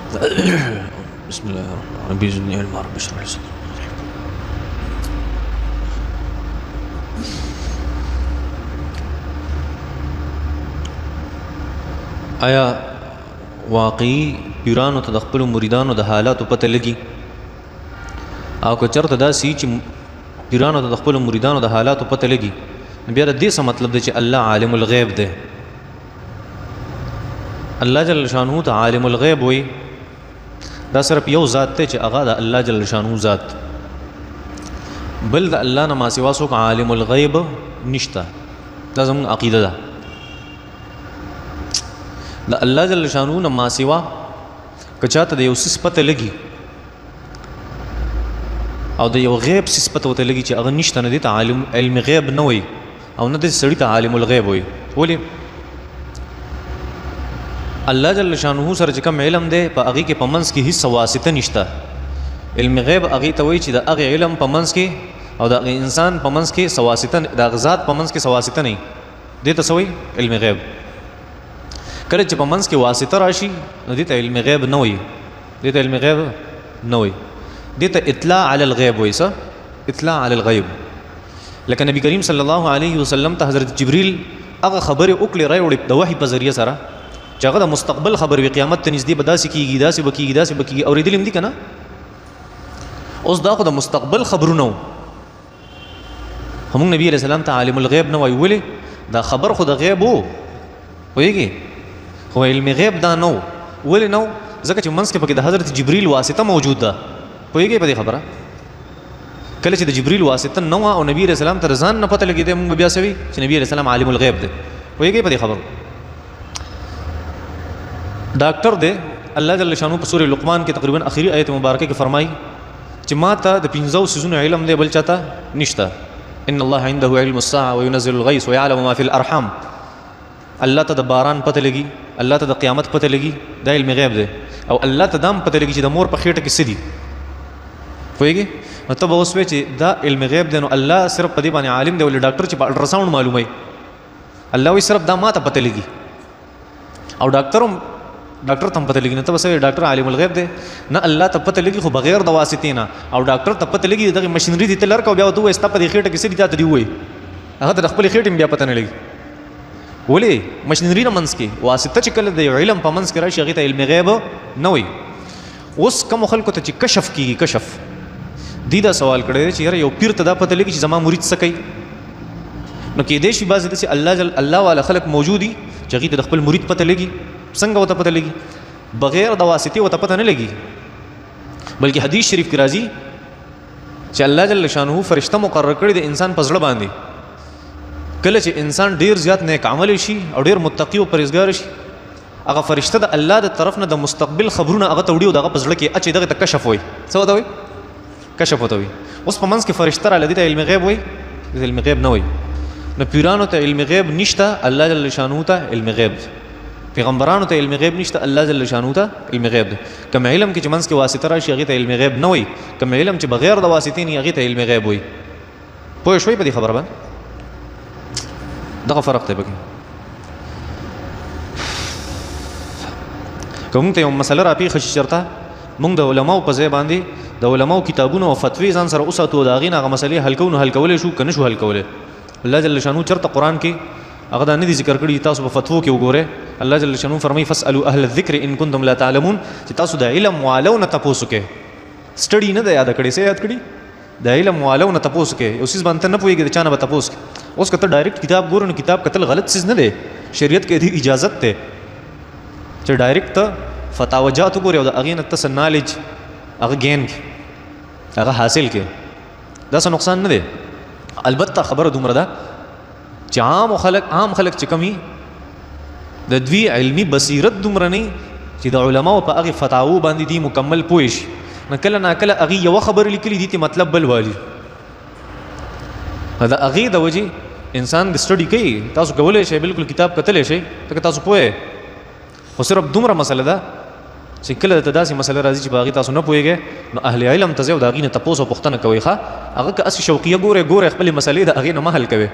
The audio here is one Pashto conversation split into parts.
بسم الله الرحمن الرحيم بإذن الله رب اشرح لي صدري. آیا واقعي پیرانو ته د خپل مریدانو د حالاتو پته لګي او که چرته دا سی چې پیرانو ته د خپل مریدانو د حالاتو پته لګي بیا د دې څه مطلب دی چې الله عالم الغیب دی؟ الله جل شانه ته عالم الغیب وي دا صرف یو ذات دی چې هغه د الله جل شانه ذات، بل د الله نه ما سوا څوک عالم الغیب نشته. دا زموږ عقیده ده. د الله جل شانه نه ما سوا که چاته د یو څه پته لګي او د یو غیب څه پته وته لګي چې هغه نشته، نه دی ته عالم علم غیب نه وي او نه د سړی ته عالم الغیب وي. ولې؟ الله جل شانه سره چې کوم علم دی په هغه کې پمنس کې هیڅ واسطه نشته. علم غیب هغه ته وایي چې د هغه علم پمنس کې او د انسان پمنس کې واسطه، د غزاد پمنس کې واسطه نه دی ته سوی علم غیب. کله چې پمنس کې واسطه راشي نو دی ته علم غیب نه وي، دی ته علم غیب نه وي، دی ته اطلاع علی الغیب وایي. څه اطلاع علی الغیب؟ لکه نبی کریم صلی الله علیه وسلم ته حضرت جبرئیل هغه خبره وکړي راوړي د وحی په ذریعہ سره چې هغه د مستقبل خبر وي، قیامت ته نږدې به داسې کېږي، داسې به کېږي، داسې به کېږي. اورېدلي هم دي که نه؟ اوس دا خو د مستقبل خبرونه وو، همونږ نبي علیه السلام ته عالم الغیب نه وایي. ولې؟ دا خبر خو د غیب وو، پوهېږي، خو علم غیب دا نه وو. ولې نه وو؟ ځکه چې منځ کې پکې د حضرت جبرئیل واسطه موجود ده. پوهېږئ په دې خبره؟ کله چې د جبرئیل واسطه نه وه او نبي علیه السلام ته د ځان نه پته لګېدی، موږ بیا څه وي چې نبي علیه السلام عالم الغیب دی. پوهېږئ په دې خبرو؟ ډاکټر دی، الله جل شانه په سورې لقمان کې تقریبا اخري آیت مبارکه کې فرمایي چې ما ته د 15 سيزونو علم دی، بل چاته نشته. ان الله عنده علم الساعه وينزل الغيث ويعلم ما في الارحام. الله ته د باران پته لګي، الله ته د قیامت پته لګي، دا علم غیب دی. او الله ته دام پته لګي چې د مور په خېټه کې څه دي. پوهېږي؟ نو ته به اوس وایې چې دا علم غیب دی، نو الله صرف په دې باندې عالم دی. ولې ډاکټر چې په الټراساؤنډ معلوموي، الله وایي صرف دا ما ته پته لګي. او ډاکټر ته هم پته لګي، نه ته به څه وایې ډاکټر عالم الغیب دی؟ نه، الله ته پته لګي خو بغیر د واسطې نه. او ډاکټر ته پته لګي دغه مشینري دي ته لرکه او بیا ورته ووایې ستا په دې خېټه کې څه دي، تا ته دې ووایي، هغه ته د خپلې خېټې بیا پته نه لګي. ولې؟ مشینري نه منځ کې واسطه چې کله د یو علم په منځ کې راشي هغې ته علم غیب نه وي. اوس کومو خلکو ته چې کشف کېږي، کشف دی دا سوال کړی دی چې یاره یو پیر ته دا پته لګي چې زما مرید څه کوي. نو کېدای شي بعضې داسې الله والا خلک موجود دي چې هغې ته د خپل مرید پته لګي. څنګه ورته پته لګي؟ بغیر د واسطې ورته پته نه لګي، بلکې حدیث شریف کې راځي چې الله جل شانه فرشته مقرر کړي د انسان په زړه باندې. کله چې انسان ډیر زیات نیک عمل شي او ډیر متقی او پرهیزګار شي، هغه فرشته د الله د طرف نه د مستقبل خبرونه هغه ته وړي او دغه په زړه کې اچي، دغه ته کشف وایي. څه ورته وایي؟ کشف ورته وایي. اوس په منځ کې فرشته راغلی، دې ته علم غیب وایي، دې ته علم غیب نه وایي. نو پیرانو ته علم غیب نشته، الله جل شانه ته علم غیب. پیغمبرانو ته علم غیب نشته، الله جل شانه ته علم غیب دی. کوم علم کې چې منځ کې واسطه راشي هغې ته علم غیب نه وایي، کوم علم چې بغیر د واسطې نه هغې ته علم غیب وایي. پوه شوئ په دې خبره باندې؟ دغه فرق دی پکې. که موږ ته یو مسله راپېښه شي چېرته، موږ د علماو په ځای باندې د علماو کتابونه او فتوې ځان سره وساتو او د هغې نه هغه مسلې حل کوو، نو حل کولی شو که نه شو حل کولی. الله جل شانه چېرته قرآن کې هغه دا نه دي ذکر کړي، تاسو په فتوو کې وګورئ. الله جل شانه فرمایي فاسألوا اهل الذکر ان کنتم لا تعلمون، چې تاسو د علم والو نه تپوس وکړئ. سټډي نه ده یاد کړې، څه یاد کړي؟ د علم والو نه تپوس وکړئ. یو څیز باندې نه پوهېږي د چا نه به تپوس کړي. اوس که ته ډایرکټ کتاب ګورو نو کتاب کتل غلط څیز نه دی، شریعت کې دې اجازت دی چې ډایرکټ ته فتاوجات وګورې او د هغې نه ته څه نالج هغه ګین کړي، هغه حاصل کړي. دا څه نقصان نه دی. البته خبره دومره ده چې عام خلک چې کم وي د دوی علمي بصیرت دومره نه چې د علماو په هغې فتاوو باندې دي مکمل پوه شي. نه کله ناکله هغې یوه خبره لیکلي دي ته مطلب بل والي، د هغې د وجې انسان د سټډي کوي. تاسو کولی شئ بالکل کتاب کتلی شئ ځکه تاسو پوه یې، خو صرف دومره مسله ده چې کله درته داسې مسله راځي چې په هغې تاسو نه پوهېږئ، نو اهل علم ته ځئ او د هغې نه تپوس او پوښتنه کوئ. ښه، هغه که هسې شوقیه ګورئ خپلې مسلې د هغې نه مه حل کوئ،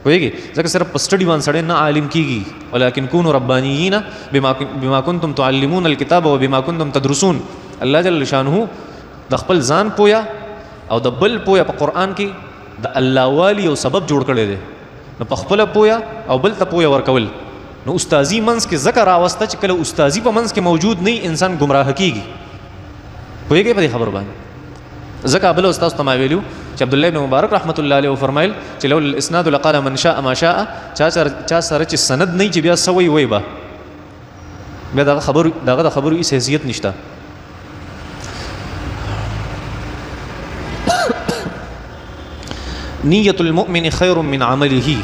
پوهېږي ځکه صرف په سټډي باندې سړی نه عالم کېږي ولکن کونوا ربانیین بما کنتم تعلمون الکتاب وبما کنتم تدرسون. الله جل شانه د خپل ځان پویا او د بل پویا په قرآن کې د الله والی یو سبب جوړ کړی دی. نو په خپله پویا او بل ته پویا ورکول. نو استازي منځ کې ذکر راوسته چې کله استازي په منځ کې موجود نه انسان گمراه کېږي. پوهېږئ په دې خبرو باندې. ځکه بل استاذ ته ما ویلو چې عبدالله بن مبارک رحمت الله علیه فرمایل چې لو الاسناد لقال من شاء ما شاء. چا سره چې سند نه چې بیا سوی وای به بیا دغه خبرو هیڅ حیثیت نشته. نیت المؤمن خیر من عمله.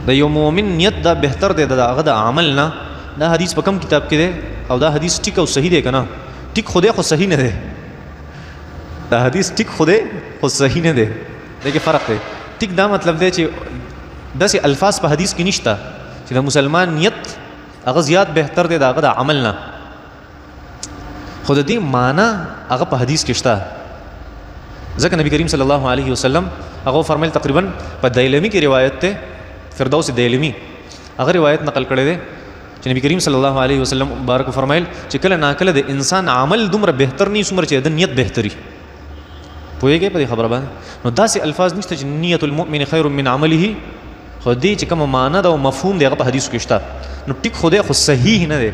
د یو مؤمن نیت دا بهتر دی دغه د عمل نه. دا حدیث په کوم کتاب کې دی او دا حدیث ټیک او صحیح دی که نه؟ ټیک خو دی خو صحیح نه دی. دا حدیث ټیک خو دی خو صحیح نه دی. دغه فرق دی. ټیک دا مطلب دی چې داسې الفاظ په حدیث کې نشته چې د مسلمان نیت هغه زیات بهتر دی دغه د عمل نه. خو د دې معنا هغه په حدیث کې شته. ځکه نبی کریم صلی الله علیه وسلم هغه فرمایل تقریبا په دیلمی کې روایت ته فردوس دیلمی هغه روایت نقل کړی دی چې نبی کریم صلی الله علیه وسلم مبارک فرمایل چې کله ناکله د انسان عمل دومره بهتر نه څومره چې د نیت بهتري. پوهېږئ په دې خبره باندې؟ نو داسې الفاظ نشته چې نیت المؤمن خیر من عمله. خو دې چې کومه معنا ده او مفهوم دی هغه په حدیثو کې شته. نو ټیک خو دی خو صحیح نه دی.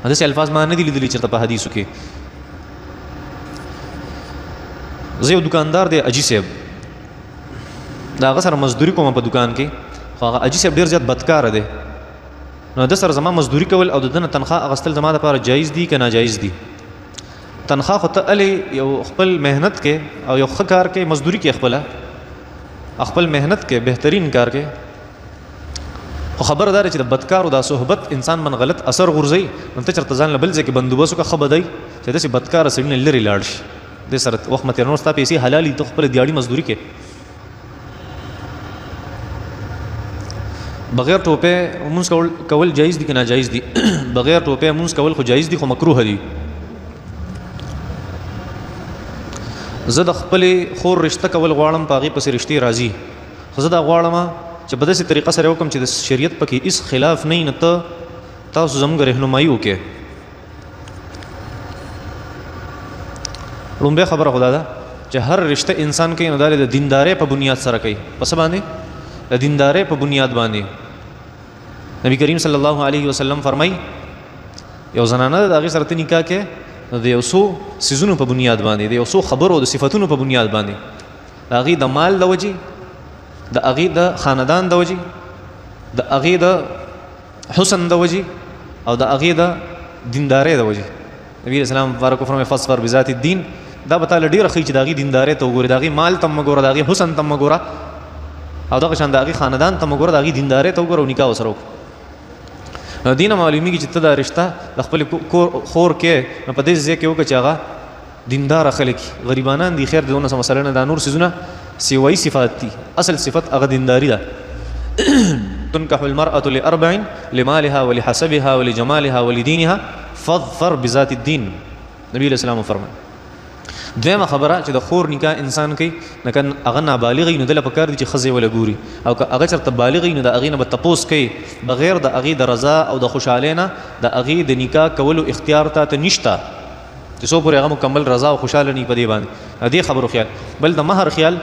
داسې الفاظ ما نه دي لیدلي چېرته په حدیثو کې. زه یو دکاندار دی اجي صاحب، د هغه سره مزدوري کوم په دکان کې. خو هغه اجي صاحب ډېر زیات بدکاره دی. نو د سره زما مزدوري کول او د ده نه تنخواه اخیستل زما دپاره جایز دي که ناجایز دي؟ تنخواه خو ته الې یو خپل محنت کې او یو ښه کار کې مزدوري کې خپل محنت کې بهترین کار کې. خو خبره دا ده چې د بدکارو دا صحبت انسان من غلط اثر غورځوي. نو ته چېرته ځان له بل ځای کې بندوبست وکړه ښه بدی چې داسې بدکاره سړي نه لرې لاړ شي. دې سره وخت مه تېر نور ستا پیسې حلالي ته خپله دیاړي مزدوري کې بغیر ټوپۍ مونځ کول جایز دي که ناجایز دي؟ بغیر ټوپۍ مونځ کول خو جایز دي خو مکروه دي. زه د خپلې خور رشته کول غواړم په هغې پسې رشتې راځي. خو زه دا غواړم چې په داسې طریقه سره وکړم چې د شریعت پکې هېڅ خلاف نه وي. نو تاسو زموږ رهنمایي وکړئ. لومبۍ خبره خو دا ده چې هر رشته انسان کوي نو دا د دیندارۍ په بنیاد سره کوي. په څه باندې؟ د دیندارۍ په بنیاد باندې. نبی کریم صلی الله علیه وسلم فرمایي یو زنانه ده د هغې سره ته نکاح کوې نو د یو څو څیزونو په بنیاد باندې، د یو څو خبرو د صفتونو په بنیاد باندې، د هغې د مال د وجې، د هغې د خاندان د وجې، د هغې د حسن د وجې او د هغې د دیندارۍ د وجې. نبی علیه السلام مبارک فرمایي فاظفر بذات الدین. دا به تاله ډېره ښیي چې د هغې دیندارۍ ته وګورې، د هغې مال ته مه ګوره، د هغې حسن ته مه ګوره او دغه شان د هغې خاندان ته مه ګوره، د هغې دیندارۍ ته وګوره او نکاح ورسره وکړه. نو دې نه معلومېږي چې ته دا رشته د خپلې خور کې نو په داسې ځای کې وکړه چې هغه دینداره خلک غریبانان دي. خیر د دونه څه مسله نه، دا نور څیزونه سوایي صفات دي. اصل صفت هغه دینداري ده. تنکح المرأة لأربع لمالها ولحسبها ولجمالها ولدينها فاظفر بذات الدین. نبی علیہ السلام فرمایي. دویمه خبره چې د خور نکاح انسان کوي نکن هغه نابالغ وي نو دله پکار دي چې ښځې وله ګوري، او که هغه چېرته بالغ وي نو د هغې نه به تپوس کوي بغیر د هغې د رضا او د خوشحالۍ نه. د هغې د نکاح کولو اختیار ته نشته چې څو پورې هغه مکمل رضا او خوشحاله نه وي په دې باندې. دې خبرو خیال. بل د مهر خیال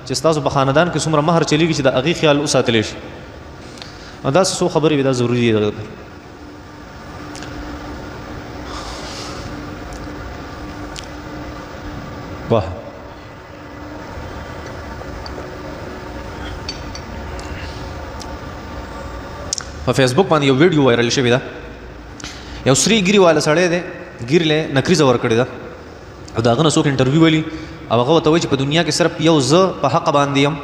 چې ستاسو په خاندان کې څومره مهر چلیږي چې د هغې خیال وساتلی شي. او داسې څو خبرې وي دا ضروري دي دغه واه. په فیسبوک باندې یو ویډیو وایرل شوی ده. یو سری ګیري والا سړی دی، ګیرې له نکریزه ورکړې ده او د هغه نه څوک انټرویو ولي او هغه ورته وایي چې په دنیا کې صرف یو زه په حق باندې یم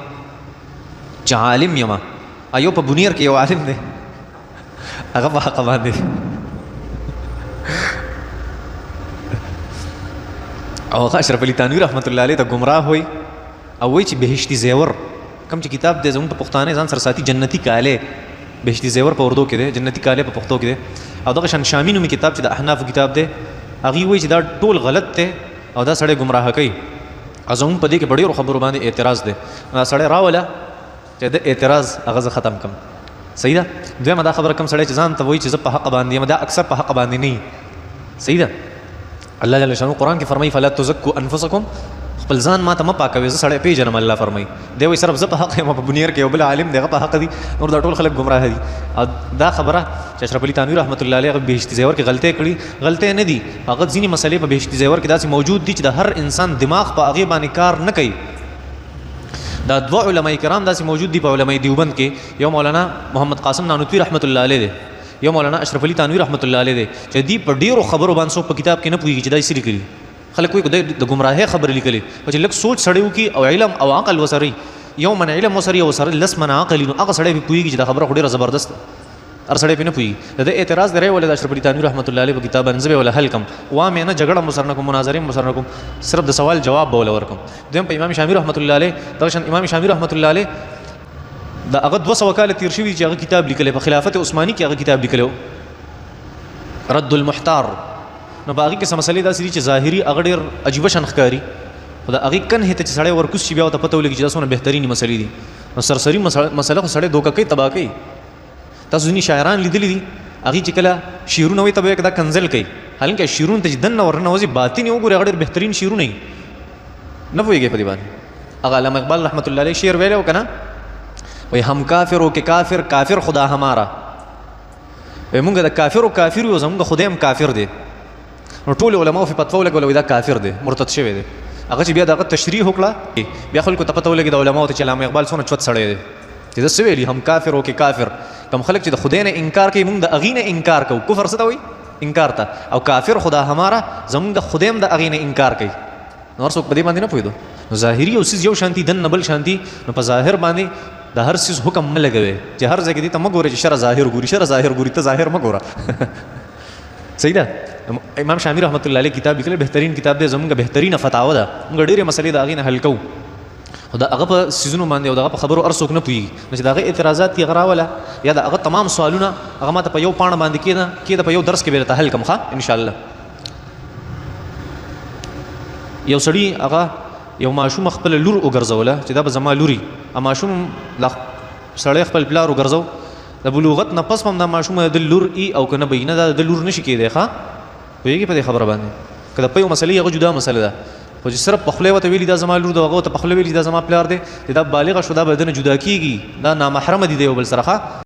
چې عالم یم. یو په بونیر کې یو عالم دی هغه په حق باندې او هغه اشرف علي تانوي رحمت الله علیه ته ګمراه وایي او وایي چې بهشتي زیور کوم چې کتاب دی زموږ په پښتانه ځان سره ساتي جنتي کالی. بهشتي زیور په اردو کې دی، جنتي کالی په پښتو کې دی. او دغه شان شامي نومي کتاب چې د احنافو کتاب دی هغې وایي چې دا ټول غلط دی او دا سړی ګمراه کوي. او زموږ په دې کې په ډېرو خبرو باندې اعتراض دی. دا سړی راوله چې د اعتراض هغه ختم کم. صحیح ده. دویمه دا خبره کوم سړی چې ځان ته وایي چې زه په حق باندې یم، دا اکثر په حق باندې نه. صحیح ده. الله جل شانو قرآن کې فرمایي فلا تزکوا انفسکم، خپل ځان ما ته مه پاکوي، زه سړی پیژنم. الله فرمایي دی وایي صرف زه په حق یم، په بنیر کې یو بل عالم دی هغه په حق دي، نور دا ټول خلک ګمراه دي. او دا خبره چې اشرف علي تنویر رحمت الله علیه هغه بهشتي زیور کې غلطۍ کړي، غلطۍ نه دي. هغه ځینې مسلې په بهشتي زیور کې داسې موجود دي چې د هر انسان دماغ په هغې باندې کار نه کوي. دا دوه علماء کرام داسې موجود دي په علماء دیوبند کې، یو مولانا محمد قاسم نانوتوي رحمت الله علیه دی، یو مولانا اشرف علي تنویر رحمت الله علیه دی، چې دی په ډیرو خبرو باندې څوک په کتاب کې نه پوهېږي چې دا یې څه لیکلي. خلک وایي د ګمراهۍ خبرې لیکلې، خو چې لږ سوچ سړی وکړي او علم او عقل وسره یو من علم وسره یو سره لس من عقل نو هغه سړی پوهېږي چې دا خبره خو ډېره زبردست ده. هر سړی پرې نه پوهېږي. د دې اعتراض دی ولې د اشرف علي تنویر رحمت الله علیه په کتاب باندې زه به ولا حل کم، وامې نه جګړه مو سره نه کوم، مناظرې مو سره نه کوم، صرف د سوال جواب به ولا ورکوم. دویم په امام شامي رحمت الله علیه، دغه شان امام شامي رحمت الله علیه دا هغه 200 کاله تیر شوي چې هغه کتاب لیکلی په خلافت عثماني کې، هغه کتاب لیکلی رد المحتار. نو په هغې کې څه مسلې داسې دي چې ظاهري هغه ډېر عجیبه شان ښکاري، خو د هغې کنهې ته چې سړی ورکوس شي بیا ورته پته ولګي چې دا څومره بهترینې مسلې دي. نو سرسري مسله خو سړی دوکه کوي، تباه کوي. تاسو ځینې شاعران لیدلي دي هغې چې کله شعرونه وایي ته به دا کنزل کوي، حالانکه شعرونه ته چې دننه ورننوځي باطن یې وګوري هغه ډېر بهترین شعرونه وي. نه پوهېږئ په دې باندې. هغه علامه اقبال رحمت الله علیه شعر ویلی و که نه، وایي هم کافرو کې کافر کافر خدا همارا، وایي مونږ د کافرو کافر یو، زمونږ خدای هم کافر دی. نو ټول علماو په فتوا ولګوله وایي دا کافر دی، مرتد شوی دی. هغه چې بیا دغه تشریح وکړه بیا خلکو ته پته ولګي د علماو ته چې علامه اقبال څومره چوت سړی دی چې ده څه ویلي هم کافر او کې کافر. کوم خلک چې د خدای نه انکار کوي مونږ د هغې نه انکار کوو. کفر څه ته وایي؟ انکار ته. او کافر خدا هماره زمونږ د خدای هم د هغې نه انکار کوي. نو هر څوک په دې باندې نه پوهېدو. نو ظاهري یو څیز یو شانتي دننه بل شانتي، نو په ظاهر باندې د هر څیز حکم مه لګوئ چې هر ځای کې دې ته مه ګورئ چې شره ظاهر ګوري، شره ظاهر ګوري، ته ظاهر مه ګوره. صحیح ده. امام شامي رحمت الله علیه کتاب لیکلی بهترین کتاب دی، زمونږ بهترینه فتاوه ده، موږ ډېرې مسلې د هغې نه حل کوو. خو د هغه په څیزونو باندې او د هغه په خبرو هر څوک نه پوهېږي. نو چې د هغې اعتراضات یې هغه راوله یا د هغه تمام سوالونه هغه ما ته په یو پاڼه باندې کېده په یو درس کې به درته حل کړم ښه انشاءالله. یو سړي هغه یو ماشوم خپله لور وګرځوله چې دا به زما لوري. ماشوم سړی خپل پلار وګرځو، د بلوغت نه پس هم دا ماشوم د لور ای او که نه به نه دا د لور نشي کېدی. ښه پوهېږي په دې خبره باندې. که د پیو مسلې هغه جدا مسله ده، خو چې صرف په خوله ورته ویلي دا زما لور ده، هغه ورته په خوله ویلي دا زما پلار دی، چې دا بالغه شو دا به د نه جدا کېږي، دا نامحرمه دي د یو بل سره. ښه